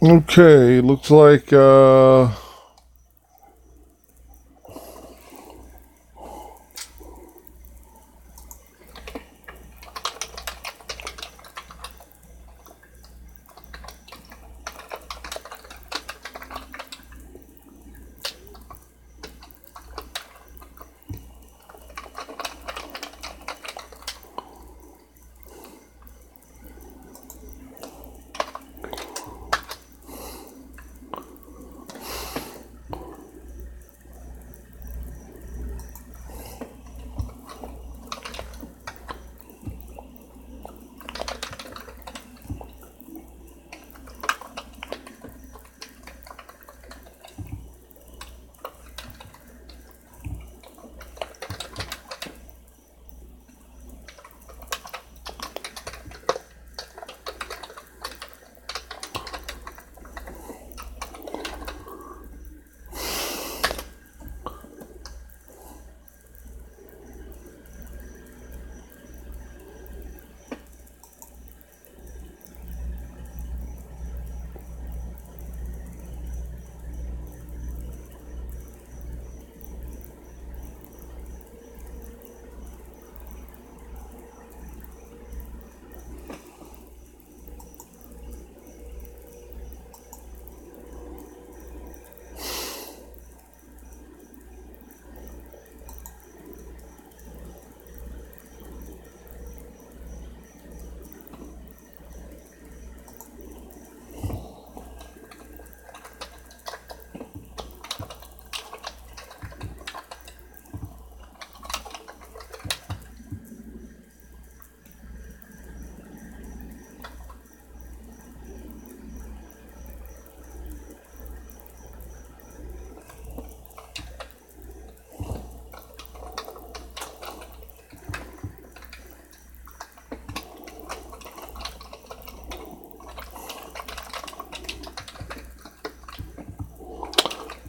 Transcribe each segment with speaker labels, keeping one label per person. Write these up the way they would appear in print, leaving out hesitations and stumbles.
Speaker 1: Okay, looks like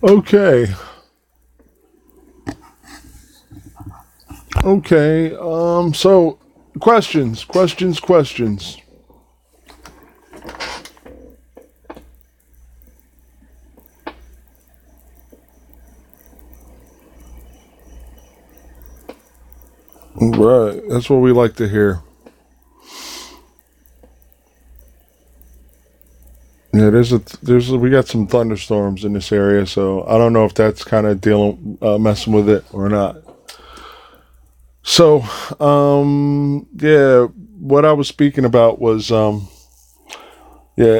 Speaker 1: okay. Okay. So questions. Right. That's what we like to hear. Yeah, we got some thunderstorms in this area, so I don't know if that's kind of dealing messing with it or not. So, yeah, what I was speaking about was yeah,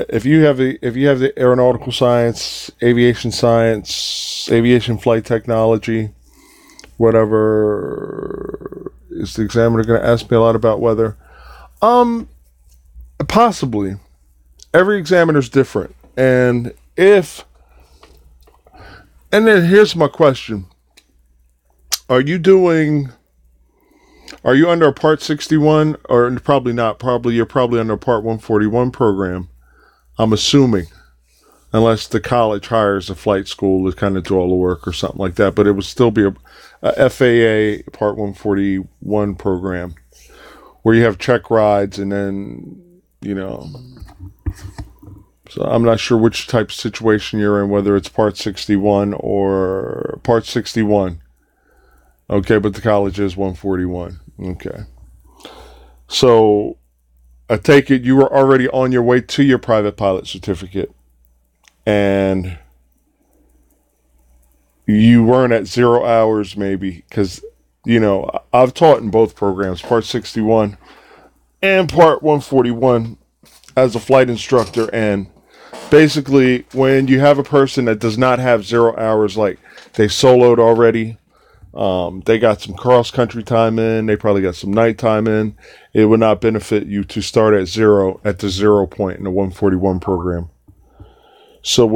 Speaker 1: if you have the aeronautical science, aviation flight technology, whatever, is the examiner going to ask me a lot about weather? Um, Possibly. Every examiner's different, and then here's my question: Are you doing? Are you under a Part 61, or probably not? Probably you're probably under a Part 141 program. I'm assuming, unless the college hires a flight school to kind of do all the work or something like that. But it would still be a FAA Part 141 program where you have check rides and then, you know. So I'm not sure which type of situation you're in, whether it's Part 61 or Part 61. Okay, but the college is 141. Okay. So I take it you were already on your way to your private pilot certificate and you weren't at 0 hours maybe because, I've taught in both programs, Part 61 and Part 141 as a flight instructor. And basically, when you have a person that does not have 0 hours, like they soloed already, they got some cross country time in, they probably got some night time in, it would not benefit you to start at the 0 point in the 141 program. So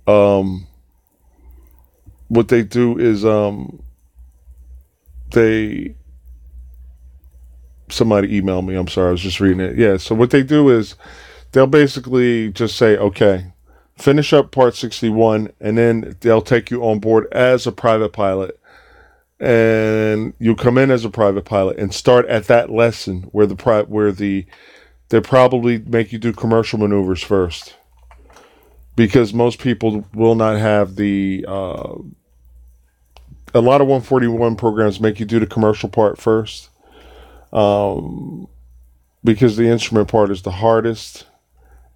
Speaker 1: um, what they do is, they, somebody emailed me, I'm sorry, I was just reading it. Yeah, so what they do is, they'll basically just say, okay, finish up Part 61, and then they'll take you on board as a private pilot. And you come in as a private pilot and start at that lesson where the they probably make you do commercial maneuvers first, because most people will not have the. A lot of 141 programs make you do the commercial part first, because the instrument part is the hardest,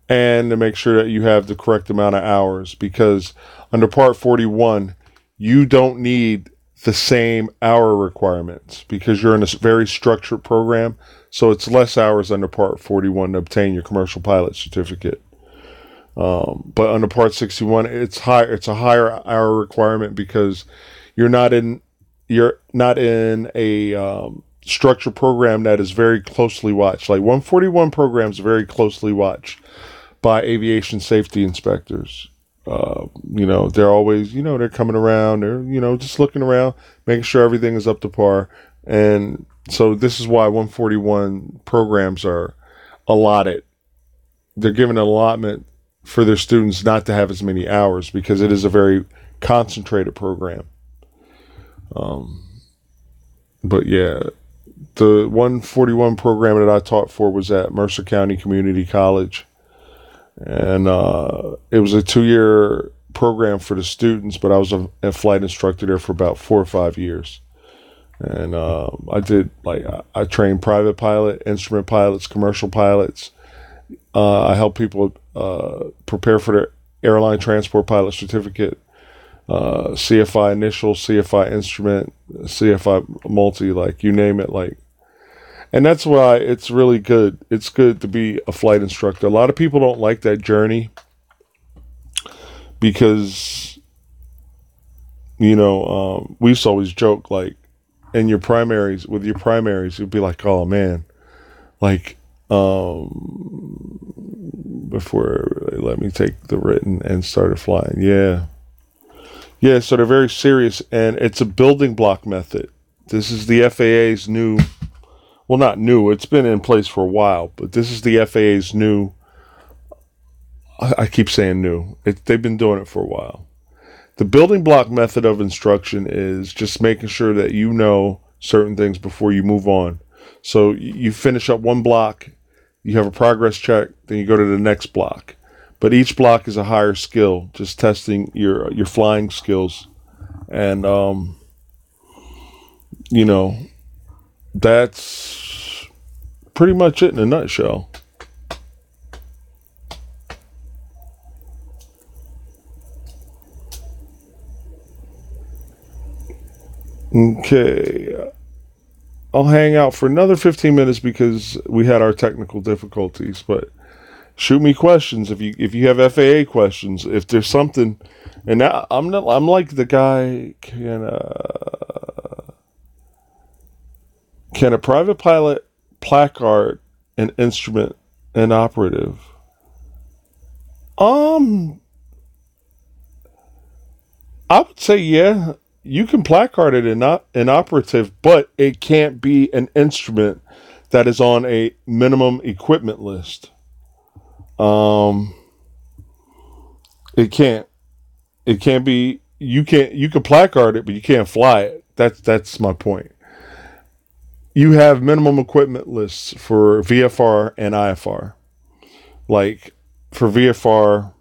Speaker 1: and to make sure that you have the correct amount of hours, because under Part 41, you don't need the same hour requirements because you're in a very structured program. So it's less hours under Part 41 to obtain your commercial pilot certificate. But under Part 61, it's high. It's a higher hour requirement because you're not in a structured program that is very closely watched. Like 141 programs are very closely watched by aviation safety inspectors. They're always, they're coming around, they're, just looking around, making sure everything is up to par. And so this is why 141 programs are allotted. They're given an allotment for their students not to have as many hours because it is a very concentrated program. But yeah, the 141 program that I taught for was at Mercer County Community College. And it was a 2-year program for the students, but I was a flight instructor there for about 4 or 5 years. And I trained private pilot, instrument pilots, commercial pilots. I help people prepare for their airline transport pilot certificate, CFI initial, CFI instrument, CFI multi, you name it, and that's why it's really good. It's good to be a flight instructor. A lot of people don't like that journey because, we used to always joke, in your primaries, it'd be like, oh man, before they let me take the written and started flying. Yeah. Yeah, so they're very serious, and it's a building block method. This is the FAA's new. Well, not new. It's been in place for a while, but this is the FAA's new. I keep saying new. They've been doing it for a while. The building block method of instruction is just making sure that you know certain things before you move on. So you finish up one block, you have a progress check, then you go to the next block. But each block is a higher skill, just testing your flying skills. And, that's pretty much it in a nutshell. Okay. I'll hang out for another 15 minutes because we had our technical difficulties, but shoot me questions if you have FAA questions. If there's something, and now I'm like the guy, can a private pilot placard an instrument and operative? I would say yeah. You can placard it and not an operative, but it can't be an instrument that is on a minimum equipment list. It can't. It can't be. You can placard it, but you can't fly it. That's my point. You have minimum equipment lists for VFR and IFR. Like for VFR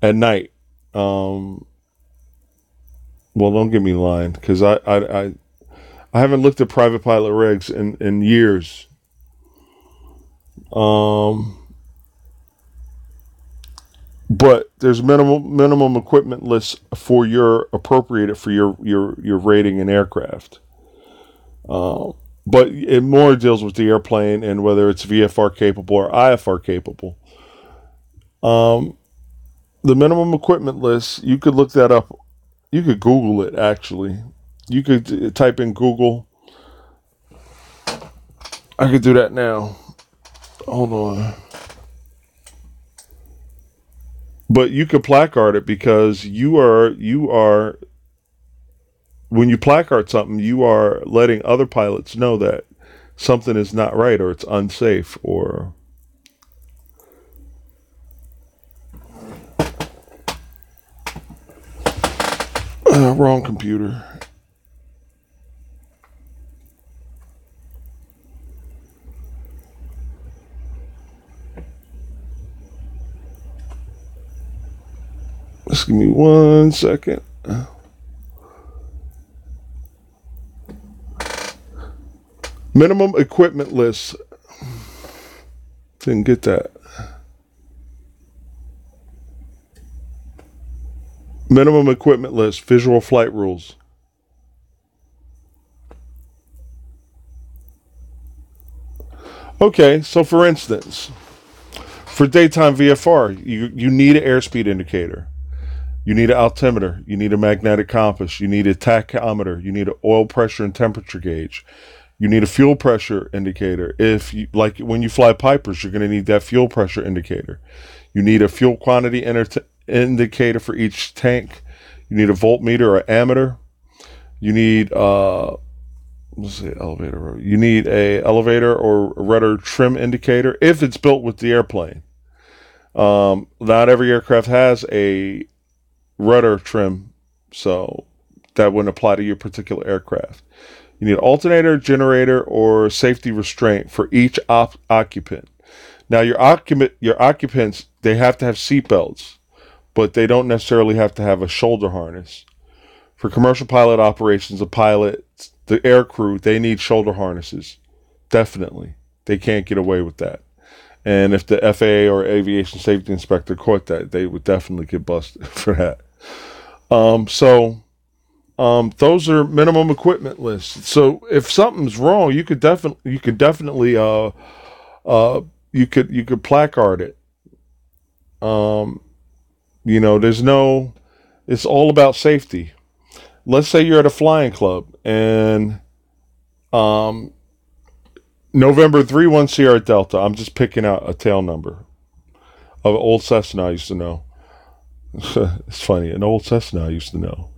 Speaker 1: at night. Well, don't get me lying, because I haven't looked at private pilot regs in years. But there's minimum equipment lists for appropriated for your rating in aircraft. But it more deals with the airplane and whether it's VFR capable or IFR capable. The minimum equipment list, you could look that up. You could Google it, actually. You could type in Google. I could do that now. Hold on. But you could placard it because you are when you placard something, you are letting other pilots know that something is not right or it's unsafe or wrong computer. Just give me 1 second. Minimum equipment list. Didn't get that. Minimum equipment list, visual flight rules. Okay, so for instance, for daytime VFR, you need an airspeed indicator. You need an altimeter. You need a magnetic compass. You need a tachometer. You need an oil pressure and temperature gauge. You need a fuel pressure indicator. If you, like when you fly Pipers, you're going to need that fuel pressure indicator. You need a fuel quantity indicator for each tank. You need a voltmeter or ammeter. You need let's say elevator. You need a elevator or rudder trim indicator if it's built with the airplane. Not every aircraft has a rudder trim, so that wouldn't apply to your particular aircraft. You need an alternator, generator, or safety restraint for each occupant. Now, your occupants, they have to have seatbelts, but they don't necessarily have to have a shoulder harness. For commercial pilot operations, a pilot, the air crew, they need shoulder harnesses. Definitely. They can't get away with that. And if the FAA or aviation safety inspector caught that, they would definitely get busted for that. Those are minimum equipment lists. So if something's wrong, you could definitely you could placard it. It's all about safety. Let's say you're at a flying club and November 31 Sierra Delta. I'm just picking out a tail number of an old Cessna I used to know. It's funny, an old Cessna I used to know.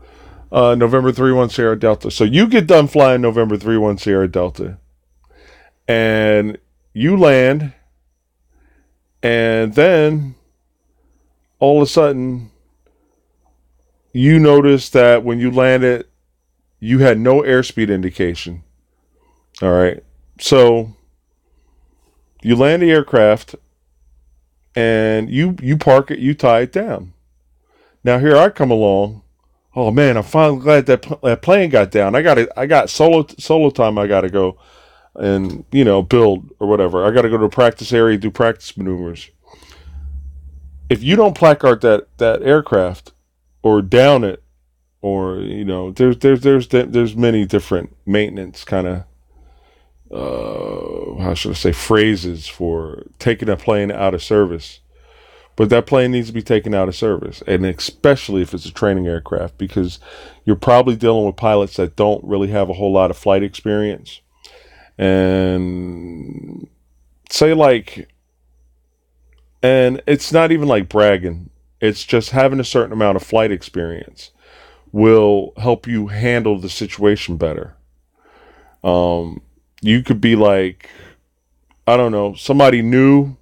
Speaker 1: November 31 Sierra Delta. So you get done flying November 31 Sierra Delta, and you land, and then all of a sudden you notice that when you landed, you had no airspeed indication. All right. So you land the aircraft and you park it, you tie it down. Now here I come along. Oh man, I'm finally glad that plane got down. I got solo time. I got to go and build or whatever. I got to go to a practice area, do practice maneuvers. If you don't placard that aircraft or down it, or there's many different maintenance kind of how should I say phrases for taking a plane out of service. But that plane needs to be taken out of service, and especially if it's a training aircraft, because you're probably dealing with pilots that don't really have a whole lot of flight experience. And and it's not even like bragging. It's just having a certain amount of flight experience will help you handle the situation better. You could be like, I don't know, somebody new,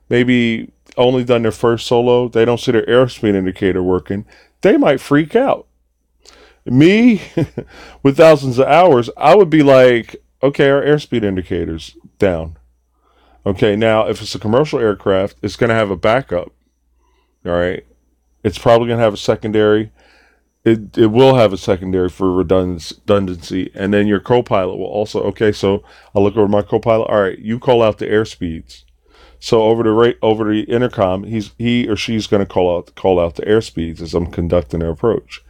Speaker 1: maybe only done their first solo, they don't see their airspeed indicator working, they might freak out. Me, with thousands of hours, I would be like, okay, our airspeed indicator's down. Okay, now if it's a commercial aircraft, it's going to have a backup. All right, it's probably going to have a secondary. It will have a secondary for redundancy, and then your co-pilot will also. Okay, so I'll look over my co-pilot. All right, you call out the airspeeds. So over the intercom, he or she's going to call out the airspeeds as I'm conducting their approach,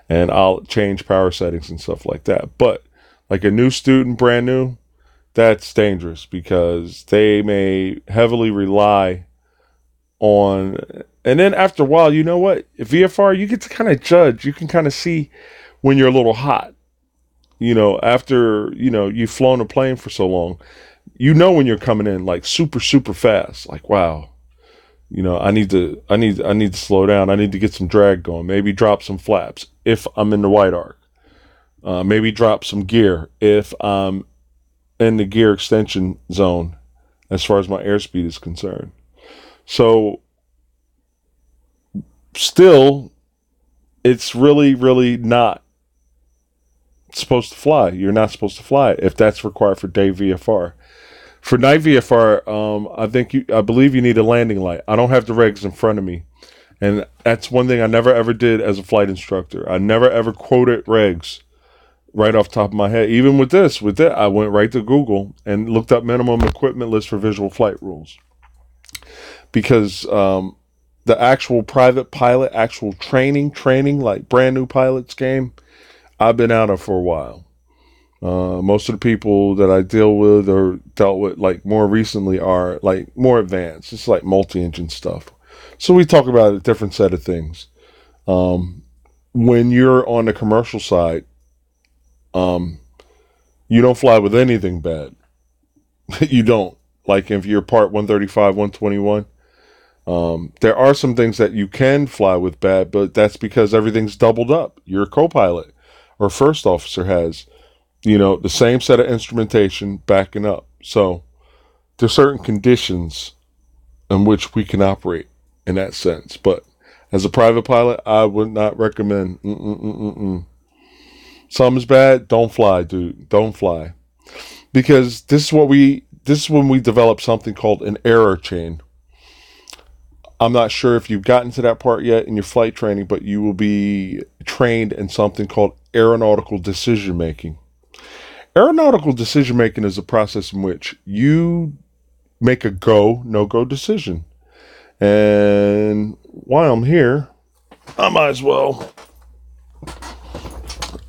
Speaker 1: and I'll change power settings and stuff like that. But like a new student, brand new, that's dangerous because they may heavily rely on. And then after a while, you know what? VFR, you get to kind of judge. You can kind of see when you're a little hot. After you've flown a plane for so long. When you're coming in like super, super fast, like, wow, I need to slow down. I need to get some drag going. Maybe drop some flaps if I'm in the wide arc. Maybe drop some gear if I'm in the gear extension zone as far as my airspeed is concerned. So still, it's really, really not supposed to fly. You're not supposed to fly it if that's required for day VFR. For night VFR, I believe you need a landing light. I don't have the regs in front of me, And that's one thing I never ever did as a flight instructor. I never ever quoted regs right off the top of my head. Even with that, I went right to Google and looked up minimum equipment list for visual flight rules. Because the actual private pilot, actual training, like brand new pilots game, I've been out of for a while. Most of the people that I deal with or dealt with like more recently are like more advanced. It's like multi-engine stuff. So we talk about a different set of things. When you're on the commercial side, you don't fly with anything bad. You don't. Like if you're part 135, 121, there are some things that you can fly with bad, but that's because everything's doubled up. Your co-pilot or first officer has, the same set of instrumentation backing up. So there's certain conditions in which we can operate in that sense. But as a private pilot, I would not recommend. Something's bad, don't fly, dude. Don't fly. Because this is when we develop something called an error chain. I'm not sure if you've gotten to that part yet in your flight training, but you will be trained in something called aeronautical decision making. Aeronautical decision making is a process in which you make a go, no-go decision. And while I'm here, I might as well.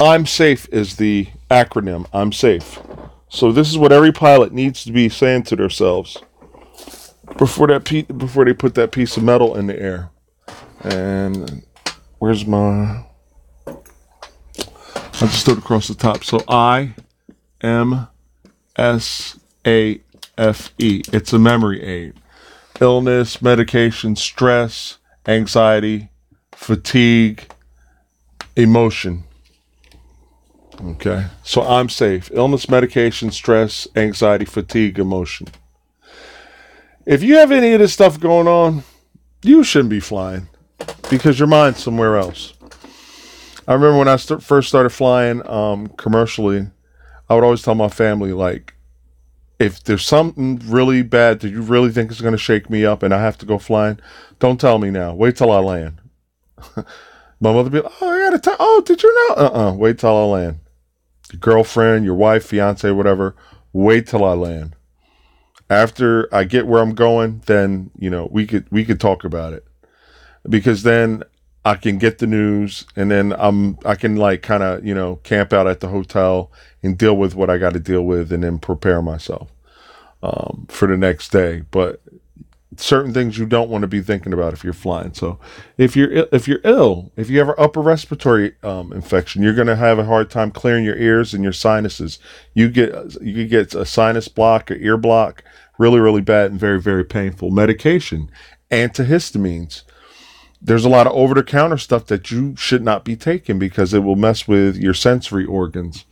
Speaker 1: I'm safe is the acronym. I'm safe. So this is what every pilot needs to be saying to themselves before they put that piece of metal in the air. And where's my? I just stood across the top. So IMSAFE. It's a memory aid. Illness, medication, stress, anxiety, fatigue, emotion. Okay, so I'm safe. Illness, medication, stress, anxiety, fatigue, emotion. If you have any of this stuff going on, you shouldn't be flying because your mind's somewhere else. I remember when I first started flying commercially, I would always tell my family, like, if there's something really bad that you really think is going to shake me up and I have to go flying, don't tell me now. Wait till I land. My mother would be like, oh, I got to tell. Oh, did you know? Wait till I land. Your girlfriend, your wife, fiance, whatever, wait till I land. After I get where I'm going, then, we could talk about it. Because then I can get the news and then I can like kind of, camp out at the hotel and deal with what I got to deal with and then prepare myself for the next day. But certain things you don't want to be thinking about if you're flying. So if you're ill, if you have an upper respiratory infection, you're going to have a hard time clearing your ears and your sinuses. You could get a sinus block, or ear block, really, really bad and very, very painful. Medication, antihistamines. There's a lot of over-the-counter stuff that you should not be taking because it will mess with your sensory organs.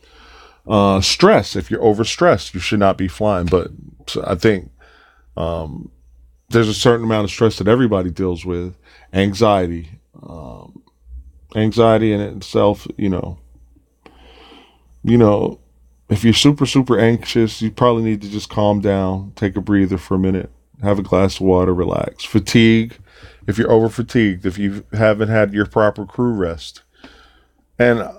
Speaker 1: Stress, if you're overstressed, you should not be flying. But I think there's a certain amount of stress that everybody deals with. Anxiety. Anxiety in itself, if you're super, super anxious, you probably need to just calm down, take a breather for a minute, have a glass of water, relax. Fatigue. If you're over fatigued, if you haven't had your proper crew rest. And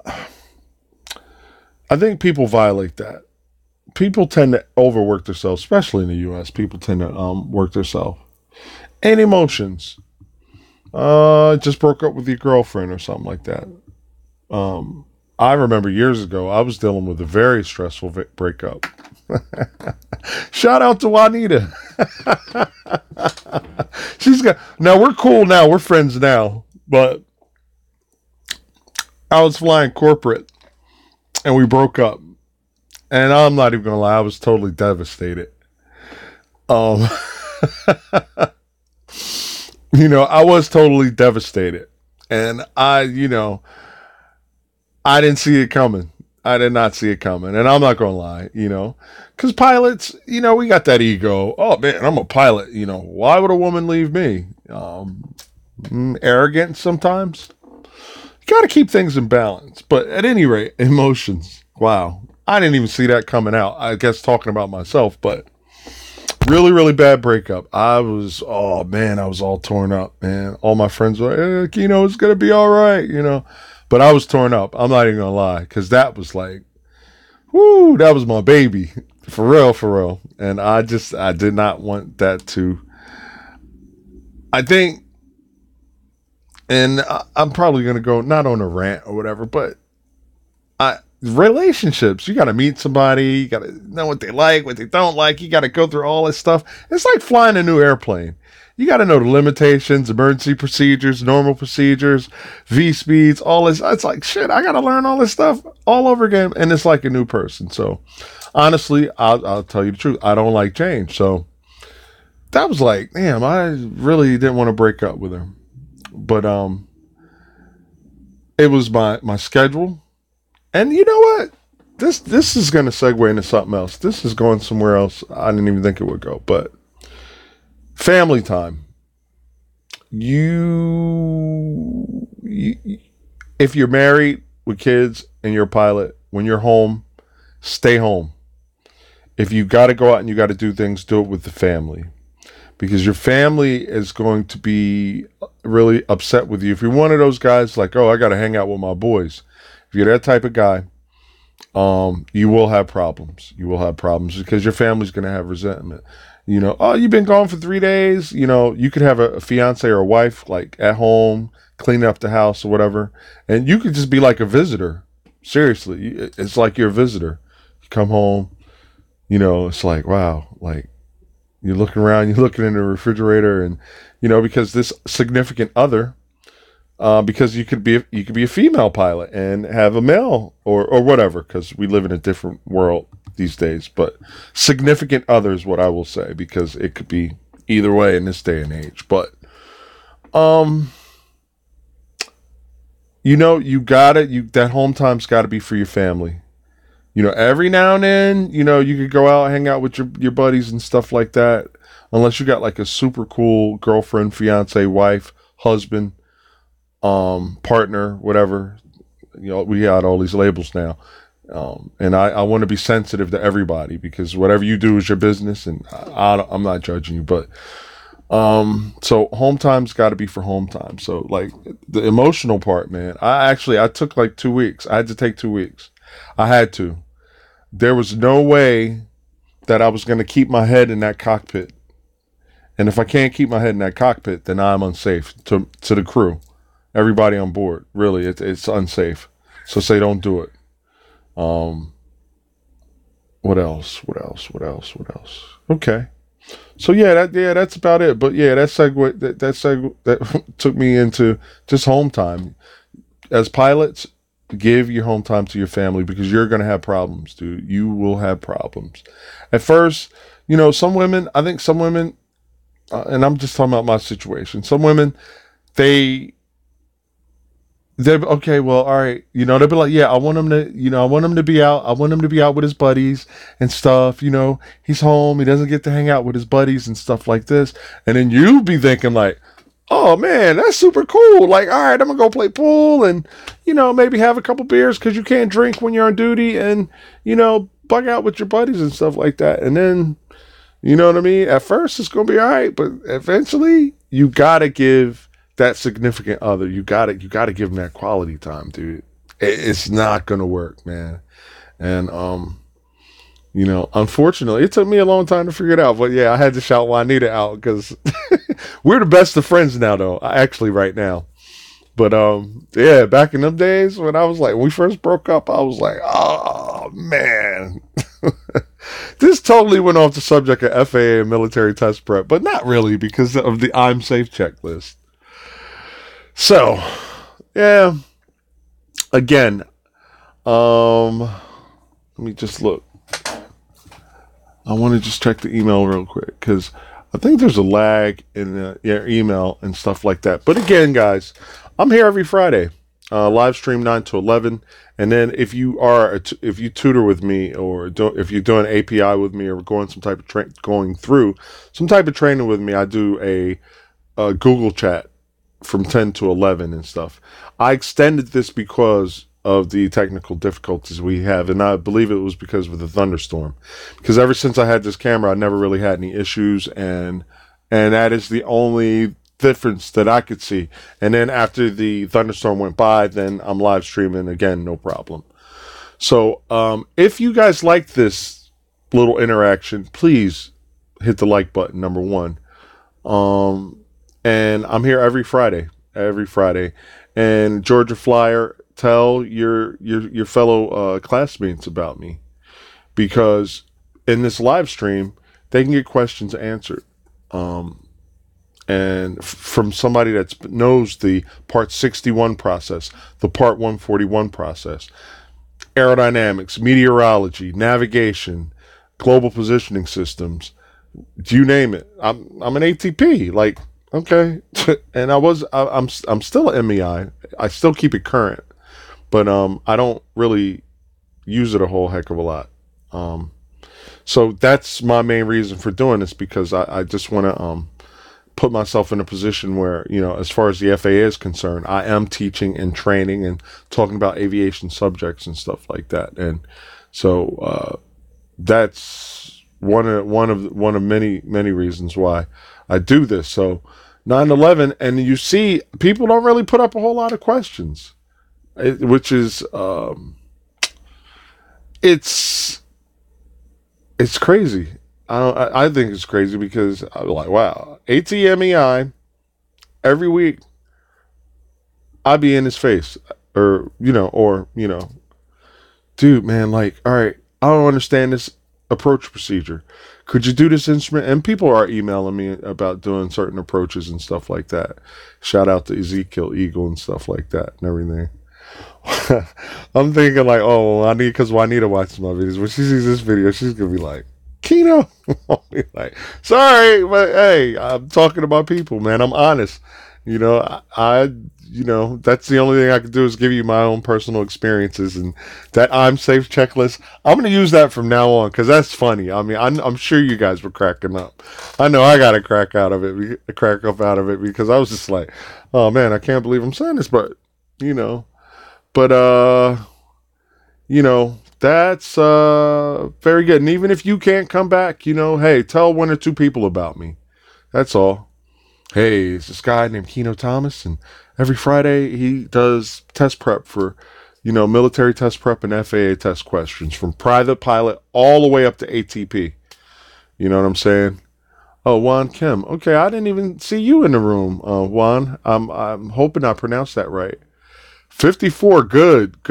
Speaker 1: I think people violate that. People tend to overwork themselves, especially in the U.S. People tend to work themselves. And emotions. Just broke up with your girlfriend or something like that. I remember years ago, I was dealing with a very stressful breakup. Shout out to Juanita. Now we're cool now. We're friends now. But I was flying corporate and we broke up. And I'm not even going to lie. I was totally devastated. I was totally devastated. And I didn't see it coming. I did not see it coming. And I'm not going to lie, because pilots, we got that ego. Oh man, I'm a pilot. Why would a woman leave me? Arrogant sometimes. You got to keep things in balance. But at any rate, emotions. Wow. I didn't even see that coming out. I guess talking about myself, but Really, really bad breakup. I was, oh man, I was all torn up, man. All my friends were like, it's going to be all right. But I was torn up. I'm not even going to lie. Because that was like, whoo, that was my baby. For real, for real. And I did not want that to, I think, and I'm probably going to go not on a rant or whatever, but relationships, you got to meet somebody, you got to know what they like, what they don't like, you got to go through all this stuff. It's like flying a new airplane. You got to know the limitations, emergency procedures, normal procedures, V speeds, all this. It's like, shit, I got to learn all this stuff all over again. And it's like a new person. So honestly, I'll tell you the truth. I don't like change. So that was like, damn, I really didn't want to break up with her. But it was my schedule. And you know what? This is going to segue into something else. This is going somewhere else. I didn't even think it would go. But family time. You if you're married with kids and you're a pilot, when you're home, stay home. If you got to go out and you got to do things, do it with the family. Because your family is going to be really upset with you. If you're one of those guys like, oh, I got to hang out with my boys. If you're that type of guy, you will have problems. You will have problems because your family's going to have resentment. Oh, you've been gone for 3 days. You could have a fiance or a wife like at home, cleaning up the house or whatever. And you could just be like a visitor. Seriously. It's like you're a visitor. You come home, it's like, wow, like you're looking around, you're looking in the refrigerator and, because this significant other, because you could be a female pilot and have a male or whatever, because we live in a different world these days. But significant other is what I will say, because it could be either way in this day and age. But that home time's got to be for your family. Every now and then, you could go out, hang out with your buddies and stuff like that, unless you got like a super cool girlfriend, fiance, wife, husband, partner, whatever. We got all these labels now. And I want to be sensitive to everybody, because whatever you do is your business, and I'm not judging you, but so home time's got to be for home time. So like the emotional part, man, I took like 2 weeks. I had to take 2 weeks. I had to. There was no way that I was going to keep my head in that cockpit. And if I can't keep my head in that cockpit, then I'm unsafe to the crew. Everybody on board, really, it's unsafe. So say don't do it. What else? Okay. So that's about it. But yeah, that took me into just home time. As pilots, give your home time to your family, because you're going to have problems, dude. You will have problems. At first, some women, and I'm just talking about my situation. Some women, they're okay. Well, all right. They'll be like, yeah, I want him to be out. I want him to be out with his buddies and stuff. He's home. He doesn't get to hang out with his buddies and stuff like this. And then you be thinking like, oh man, that's super cool. Like, all right, I'm gonna go play pool and, maybe have a couple beers, because you can't drink when you're on duty, and, bug out with your buddies and stuff like that. And then, you know what I mean? At first it's gonna be all right, but eventually you gotta give that significant other, you gotta give them that quality time, dude. It's not gonna work, man. And unfortunately, it took me a long time to figure it out. But yeah, I had to shout Juanita out, because we're the best of friends now, though. Actually, right now. But yeah, back in them days when we first broke up, I was like, oh man. This totally went off the subject of FAA and military test prep, but not really, because of the I'm safe checklist. So, yeah. Again, let me just look. I want to just check the email real quick, because I think there's a lag in your email and stuff like that. But again, guys, I'm here every Friday, live stream 9 to 11. And then if you tutor with me, or if you're doing API with me, or going through some type of training with me, I do a Google chat from 10 to 11 and stuff. I extended this because of the technical difficulties we have, and I believe it was because of the thunderstorm. Because ever since I had this camera, I never really had any issues, and that is the only difference that I could see. And then after the thunderstorm went by, then I'm live streaming again, no problem. So if you guys like this little interaction, please hit the like button, number one. And I'm here every Friday. And Georgia Flyer, tell your fellow classmates about me, because in this live stream they can get questions answered, and from somebody that knows the Part 61 process, the Part 141 process, aerodynamics, meteorology, navigation, global positioning systems, you name it. I'm an ATP, like. Okay, and I'm still an MEI. I still keep it current, but I don't really use it a whole heck of a lot. So that's my main reason for doing this, because I just want to put myself in a position where, you know, as far as the FAA is concerned, I am teaching and training and talking about aviation subjects and stuff like that, and so that's one of many reasons why I do this. So 9/11, and you see people don't really put up a whole lot of questions, which is it's crazy. I think it's crazy, because I'm like, wow, ATMEI every week I be in his face, or dude, man, like, all right, I don't understand this approach procedure. Could you do this instrument? And people are emailing me about doing certain approaches and stuff like that. Shout out to Ezekiel Eagle and stuff like that and everything. I'm thinking like, oh, because Juanita watches my videos. When she sees this video, she's gonna be like, Kino. I'll be like, sorry, but hey, I'm talking about people, man. I'm honest. You know, that's the only thing I can do is give you my own personal experiences, and that I'm safe checklist. I'm going to use that from now on, because that's funny. I mean, I'm sure you guys were cracking up. I know I got a crack up out of it, because I was just like, oh man, I can't believe I'm saying this, but that's very good. And even if you can't come back, hey, tell one or two people about me. That's all. Hey, it's this guy named Keno Thomas, and every Friday he does test prep for, military test prep and FAA test questions, from private pilot all the way up to ATP. You know what I'm saying? Oh, Juan Kim. Okay, I didn't even see you in the room, Juan. I'm hoping I pronounced that right. 54, good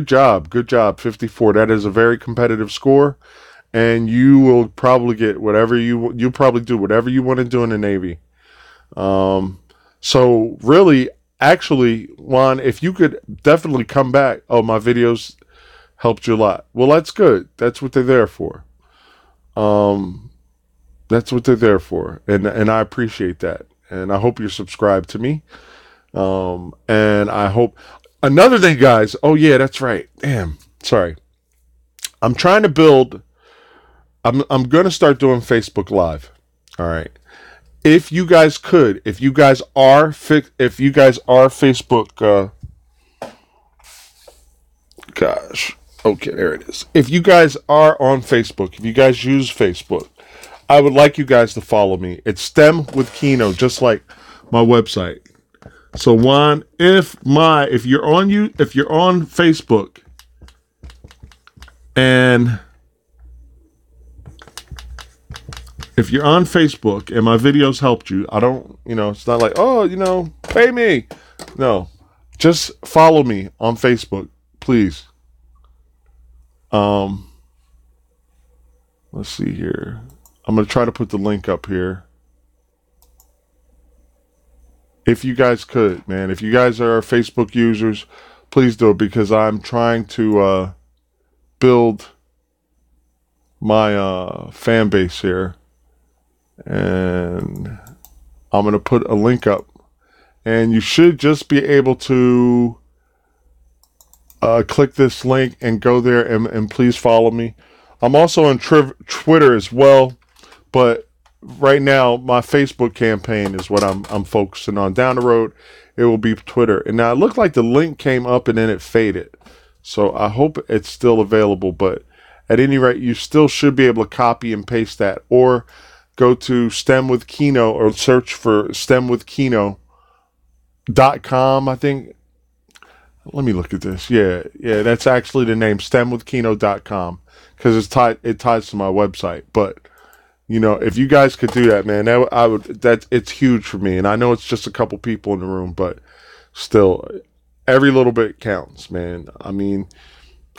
Speaker 1: job, 54. That is a very competitive score, and you will probably get you'll probably do whatever you want to do in the Navy. So really, actually, Juan, if you could definitely come back. Oh, my videos helped you a lot. Well, that's good. That's what they're there for. That's what they're there for. And I appreciate that. And I hope you're subscribed to me. And I hope another thing, guys. Oh yeah, that's right. Damn. Sorry. I'm trying to build, I'm going to start doing Facebook Live. All right. If you guys are Facebook, okay, there it is. If you guys are on Facebook, if you guys use Facebook, I would like you guys to follow me. It's STEM with Keno, just like my website. So Juan, if you're on Facebook, and if you're on Facebook and my videos helped you, I don't, it's not like, oh, pay me. No, just follow me on Facebook, please. Let's see here. I'm going to try to put the link up here. If you guys could, man, if you guys are Facebook users, please do it, because I'm trying to build my fan base here. And I'm going to put a link up, and you should just be able to click this link and go there, and please follow me. I'm also on Twitter as well, but right now my Facebook campaign is what I'm focusing on. Down the road, it will be Twitter. And now it looked like the link came up and then it faded. So I hope it's still available, but at any rate, you still should be able to copy and paste that, or go to STEM with Keno, or search for STEMwithKeno.com, I think. Let me look at this. Yeah, that's actually the name, STEMwithKeno.com, because it ties to my website. But if you guys could do that, man, it's huge for me. And I know it's just a couple people in the room, but still, every little bit counts, man. I mean,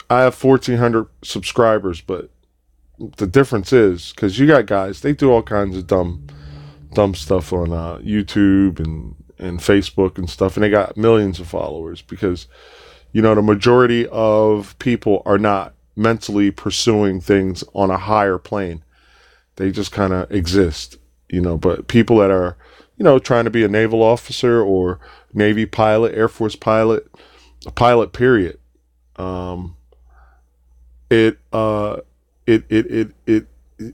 Speaker 1: I have 1,400 subscribers, but the difference is, because you got guys, they do all kinds of dumb stuff on YouTube and Facebook and stuff, and they got millions of followers because, the majority of people are not mentally pursuing things on a higher plane. They just kind of exist, but people that are, trying to be a naval officer or Navy pilot, Air Force pilot, a pilot, period. It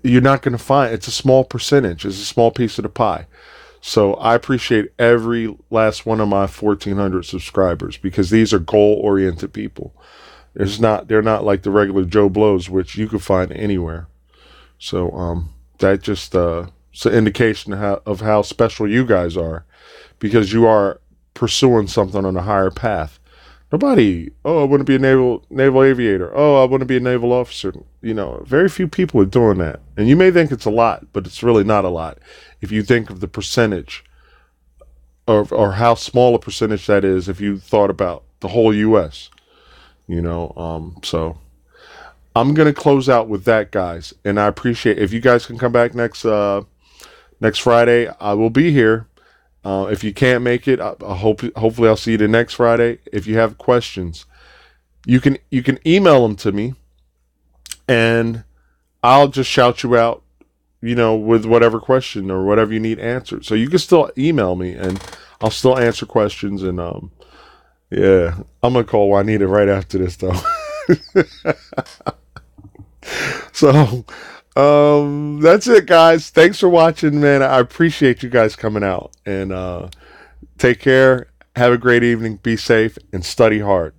Speaker 1: you're not going to find, it's a small percentage, it's a small piece of the pie. So I appreciate every last one of my 1,400 subscribers, because these are goal-oriented people. They're not like the regular Joe Blows, which you can find anywhere. So that just it's an indication of how special you guys are, because you are pursuing something on a higher path. Nobody, I want to be a naval aviator. Oh, I want to be a naval officer. Very few people are doing that. And you may think it's a lot, but it's really not a lot. If you think of the percentage, or how small a percentage that is, if you thought about the whole U.S., so I'm going to close out with that, guys. And I appreciate, if you guys can come back next Friday, I will be here. If you can't make it, hopefully I'll see you the next Friday. If you have questions, you can email them to me, and I'll just shout you out, with whatever question or whatever you need answered. So you can still email me, and I'll still answer questions. And yeah, I'm gonna call Juanita right after this, though. So that's it, guys. Thanks for watching, man. I appreciate you guys coming out, and take care. Have a great evening. Be safe and study hard.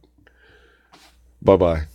Speaker 1: Bye-bye.